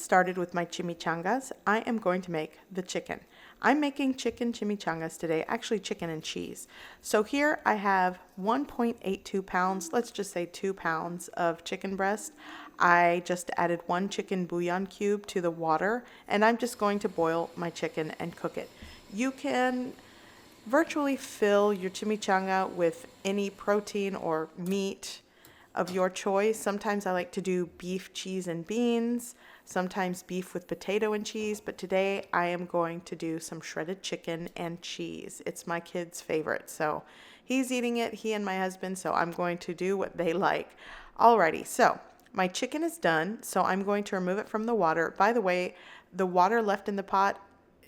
started with my chimichangas, I am going to make the chicken. I'm making chicken chimichangas today, actually chicken and cheese. So here I have 1.82 pounds, let's just say 2 pounds of chicken breast. I just added 1 chicken bouillon cube to the water, and I'm just going to boil my chicken and cook it. You can virtually fill your chimichanga with any protein or meat of your choice. Sometimes I like to do beef, cheese, and beans, sometimes beef with potato and cheese, but today I am going to do some shredded chicken and cheese. It's my kid's favorite, so he's eating it, he and my husband, so I'm going to do what they like. Alrighty, so my chicken is done, so I'm going to remove it from the water. By the way, the water left in the pot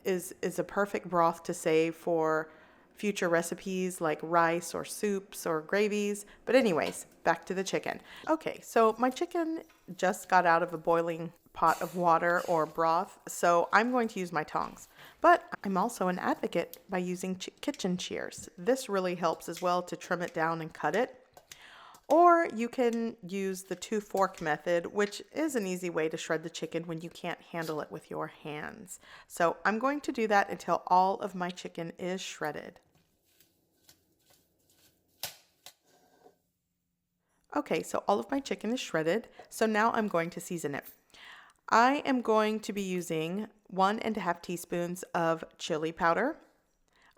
is a perfect broth to save for future recipes like rice or soups or gravies. But anyways, back to the chicken. Okay, so my chicken just got out of a boiling pot of water or broth, so I'm going to use my tongs. But I'm also an advocate by using kitchen shears. This really helps as well to trim it down and cut it. Or you can use the 2-fork method, which is an easy way to shred the chicken when you can't handle it with your hands. So I'm going to do that until all of my chicken is shredded. Okay, so all of my chicken is shredded. So now I'm going to season it. I am going to be using 1.5 teaspoons of chili powder.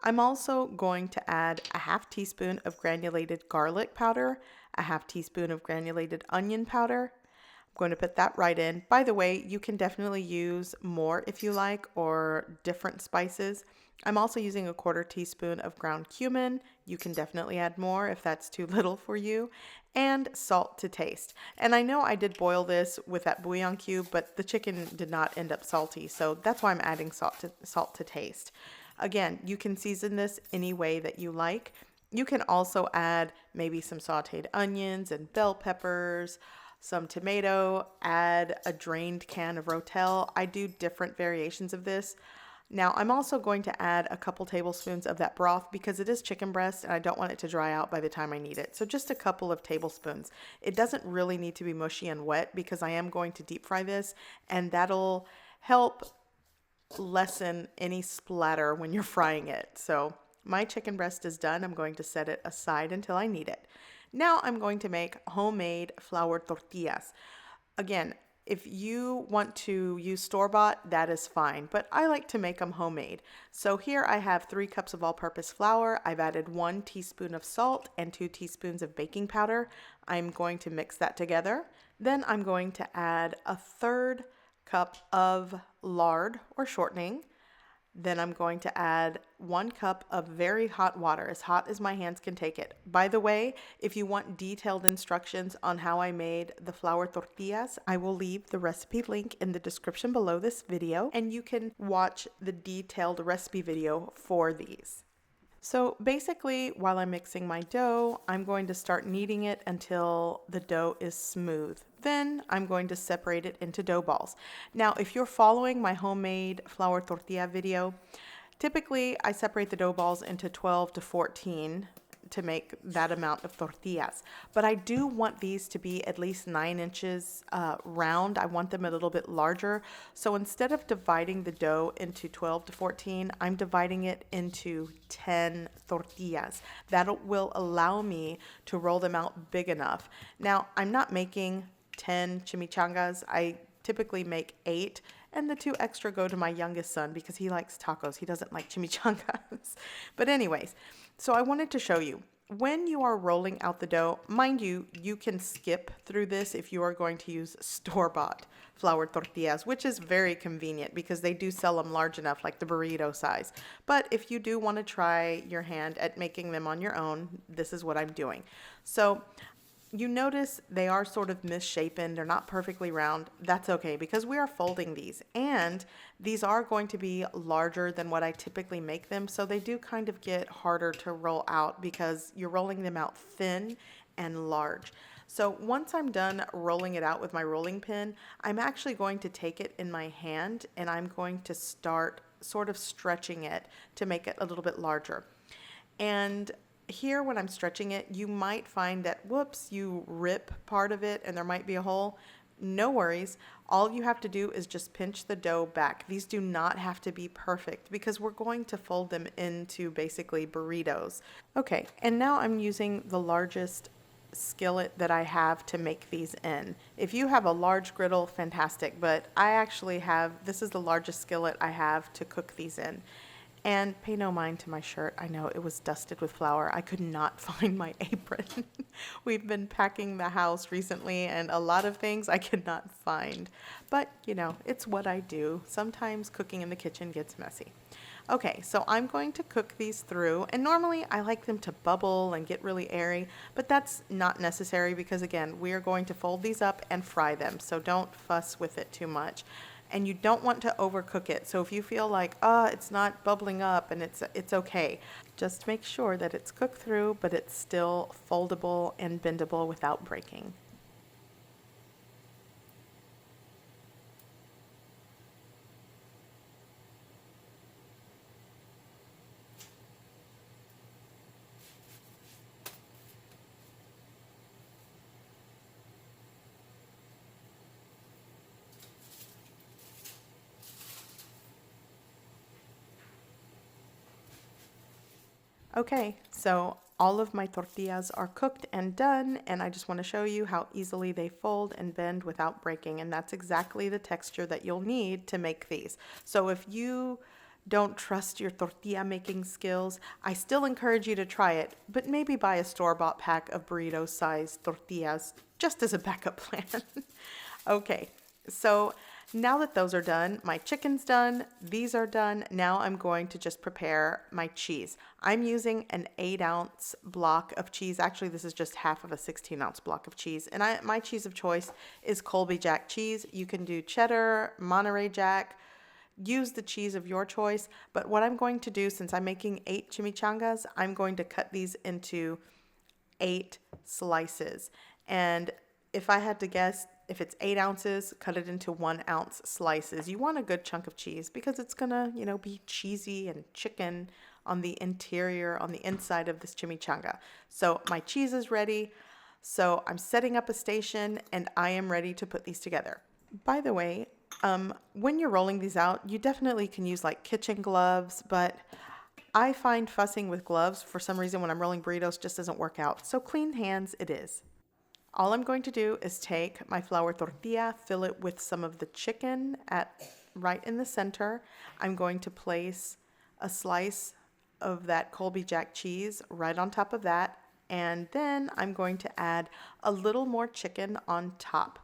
I'm also going to add a 1/2 teaspoon of granulated garlic powder, a 1/2 teaspoon of granulated onion powder. I'm going to put that right in. By the way, you can definitely use more if you like, or different spices. I'm also using a 1/4 teaspoon of ground cumin. You can definitely add more if that's too little for you. And salt to taste. And I know I did boil this with that bouillon cube, but the chicken did not end up salty, so that's why I'm adding salt to taste. Again, you can season this any way that you like. You can also add maybe some sauteed onions and bell peppers, some tomato, add a drained can of Rotel. I do different variations of this. Now, I'm also going to add a couple tablespoons of that broth because it is chicken breast and I don't want it to dry out by the time I need it. So just a couple of tablespoons. It doesn't really need to be mushy and wet because I am going to deep fry this, and that'll help lessen any splatter when you're frying it. So my chicken breast is done. I'm going to set it aside until I need it. Now I'm going to make homemade flour tortillas. Again, if you want to use store-bought, that is fine, but I like to make them homemade. So here I have 3 cups of all-purpose flour. I've added 1 teaspoon of salt and 2 teaspoons of baking powder. I'm going to mix that together. Then I'm going to add a 1/3 cup of lard or shortening. Then I'm going to add 1 cup of very hot water, as hot as my hands can take it. By the way, if you want detailed instructions on how I made the flour tortillas, I will leave the recipe link in the description below this video, and you can watch the detailed recipe video for these. So basically, while I'm mixing my dough, I'm going to start kneading it until the dough is smooth. Then I'm going to separate it into dough balls. Now, if you're following my homemade flour tortilla video, typically I separate the dough balls into 12 to 14 to make that amount of tortillas. But I do want these to be at least 9 inches round. I want them a little bit larger. So instead of dividing the dough into 12 to 14, I'm dividing it into 10 tortillas. That will allow me to roll them out big enough. Now, I'm not making 10 chimichangas. I typically make 8, and the 2 extra go to my youngest son because he likes tacos. He doesn't like chimichangas. But anyways, so I wanted to show you, when you are rolling out the dough, mind you, you can skip through this if you are going to use store-bought flour tortillas, which is very convenient because they do sell them large enough, like the burrito size. But if you do want to try your hand at making them on your own, this is what I'm doing. So you notice they are sort of misshapen. They're not perfectly round. That's okay because we are folding these, and these are going to be larger than what I typically make them. So they do kind of get harder to roll out because you're rolling them out thin and large. So once I'm done rolling it out with my rolling pin, I'm actually going to take it in my hand and I'm going to start sort of stretching it to make it a little bit larger. And here, when I'm stretching it, you might find that, whoops, you rip part of it and there might be a hole. No worries. All you have to do is just pinch the dough back. These do not have to be perfect because we're going to fold them into basically burritos. Okay, and now I'm using the largest skillet that I have to make these in. If you have a large griddle, fantastic, but I actually have, this is the largest skillet I have to cook these in. And pay no mind to my shirt. I know it was dusted with flour. I could not find my apron. We've been packing the house recently and a lot of things I could not find. But, you know, it's what I do. Sometimes cooking in the kitchen gets messy. Okay, so I'm going to cook these through, and normally I like them to bubble and get really airy, but that's not necessary because again, we are going to fold these up and fry them, so don't fuss with it too much. And you don't want to overcook it. So if you feel like, it's not bubbling up and it's okay, just make sure that it's cooked through, but it's still foldable and bendable without breaking. Okay, so all of my tortillas are cooked and done, and I just want to show you how easily they fold and bend without breaking, and that's exactly the texture that you'll need to make these. So if you don't trust your tortilla making skills, I still encourage you to try it, but maybe buy a store-bought pack of burrito-sized tortillas just as a backup plan. Okay, so now that those are done, my chicken's done, these are done, now I'm going to just prepare my cheese. I'm using an 8-ounce block of cheese. Actually, this is just half of a 16-ounce block of cheese. And my cheese of choice is Colby Jack cheese. You can do cheddar, Monterey Jack, use the cheese of your choice. But what I'm going to do, since I'm making 8 chimichangas, I'm going to cut these into 8 slices. And if I had to guess, if it's 8 ounces, cut it into 1-ounce slices. You want a good chunk of cheese because it's gonna, be cheesy and chicken on the interior, on the inside of this chimichanga. So my cheese is ready. So I'm setting up a station and I am ready to put these together. By the way, when you're rolling these out, you definitely can use like kitchen gloves, but I find fussing with gloves for some reason when I'm rolling burritos just doesn't work out. So clean hands it is. All I'm going to do is take my flour tortilla, fill it with some of the chicken right in the center. I'm going to place a slice of that Colby Jack cheese right on top of that. And then I'm going to add a little more chicken on top.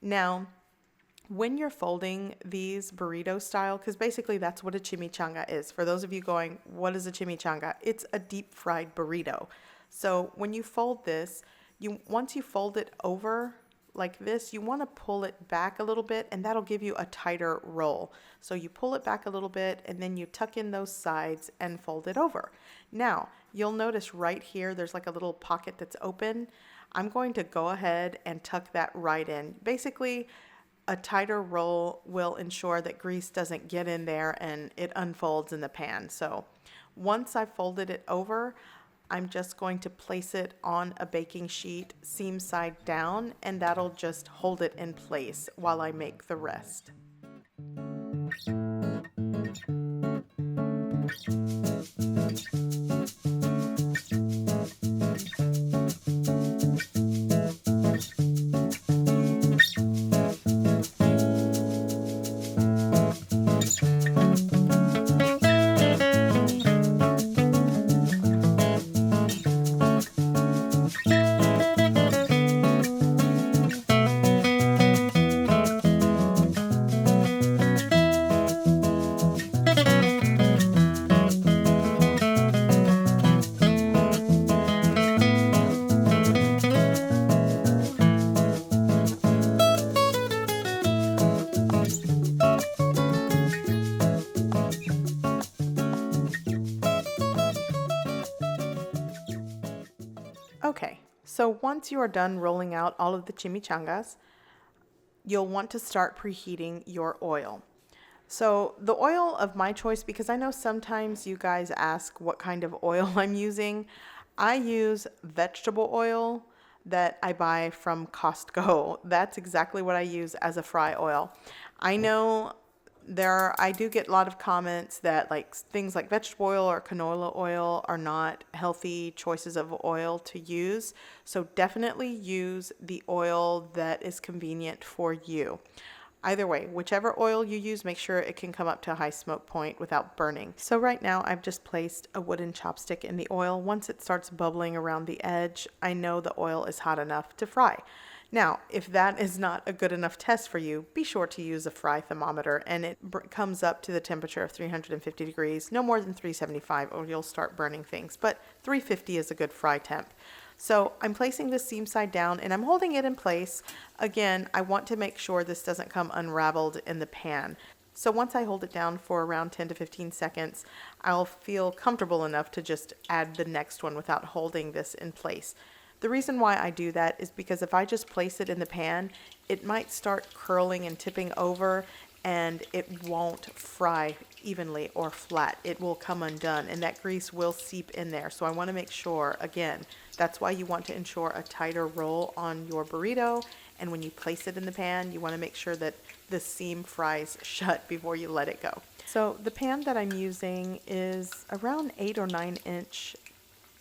Now, when you're folding these burrito style, because basically that's what a chimichanga is. For those of you going, what is a chimichanga? It's a deep fried burrito. So when you fold this, once you fold it over like this, you want to pull it back a little bit and that'll give you a tighter roll. So you pull it back a little bit and then you tuck in those sides and fold it over. Now, you'll notice right here, there's like a little pocket that's open. I'm going to go ahead and tuck that right in. Basically, a tighter roll will ensure that grease doesn't get in there and it unfolds in the pan. So once I've folded it over, I'm just going to place it on a baking sheet, seam side down, and that'll just hold it in place while I make the rest. Okay, so once you are done rolling out all of the chimichangas, you'll want to start preheating your oil. So the oil of my choice, because I know sometimes you guys ask what kind of oil I'm using, I use vegetable oil, that I buy from Costco. That's exactly what I use as a fry oil. I know I do get a lot of comments that like things like vegetable oil or canola oil are not healthy choices of oil to use. So definitely use the oil that is convenient for you. Either way, whichever oil you use, make sure it can come up to a high smoke point without burning. So right now I've just placed a wooden chopstick in the oil. Once it starts bubbling around the edge, I know the oil is hot enough to fry. Now, if that is not a good enough test for you, be sure to use a fry thermometer, and it comes up to the temperature of 350 degrees, no more than 375, or you'll start burning things, but 350 is a good fry temp. So I'm placing this seam side down and I'm holding it in place. Again, I want to make sure this doesn't come unraveled in the pan. So once I hold it down for around 10 to 15 seconds, I'll feel comfortable enough to just add the next one without holding this in place. The reason why I do that is because if I just place it in the pan, it might start curling and tipping over and it won't fry evenly or flat. It will come undone and that grease will seep in there. So I want to make sure, again, that's why you want to ensure a tighter roll on your burrito. And when you place it in the pan, you want to make sure that the seam fries shut before you let it go. So the pan that I'm using is around 8 or 9 inch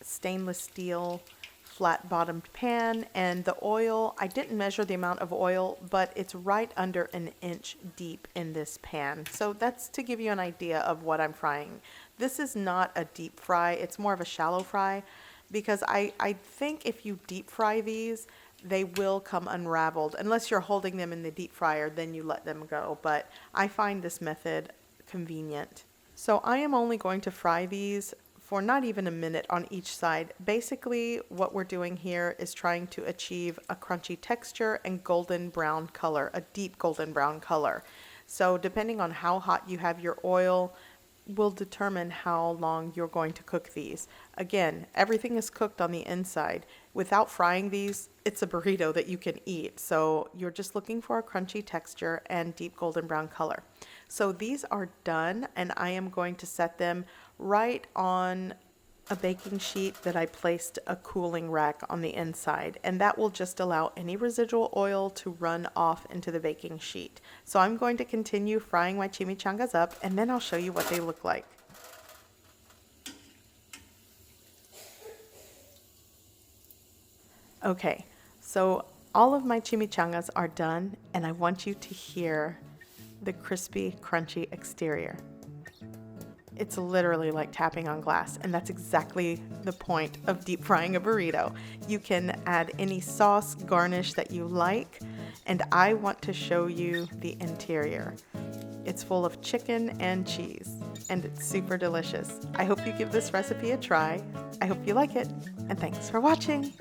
stainless steel flat bottomed pan, and the oil, I didn't measure the amount of oil, but it's right under an inch deep in this pan. So that's to give you an idea of what I'm frying. This is not a deep fry, it's more of a shallow fry, because I think if you deep fry these, they will come unraveled. Unless you're holding them in the deep fryer, then you let them go. But I find this method convenient. So I am only going to fry these for not even a minute on each side. Basically, what we're doing here is trying to achieve a crunchy texture and golden brown color, a deep golden brown color. So depending on how hot you have your oil will determine how long you're going to cook these. Again, everything is cooked on the inside. Without frying these, it's a burrito that you can eat. So you're just looking for a crunchy texture and deep golden brown color. So these are done, and I am going to set them right on a baking sheet that I placed a cooling rack on the inside, and that will just allow any residual oil to run off into the baking sheet. So I'm going to continue frying my chimichangas up, and then I'll show you what they look like. Okay, so all of my chimichangas are done, and I want you to hear the crispy, crunchy exterior. It's literally like tapping on glass, and that's exactly the point of deep frying a burrito. You can add any sauce, garnish that you like, and I want to show you the interior. It's full of chicken and cheese, and it's super delicious. I hope you give this recipe a try. I hope you like it, and thanks for watching.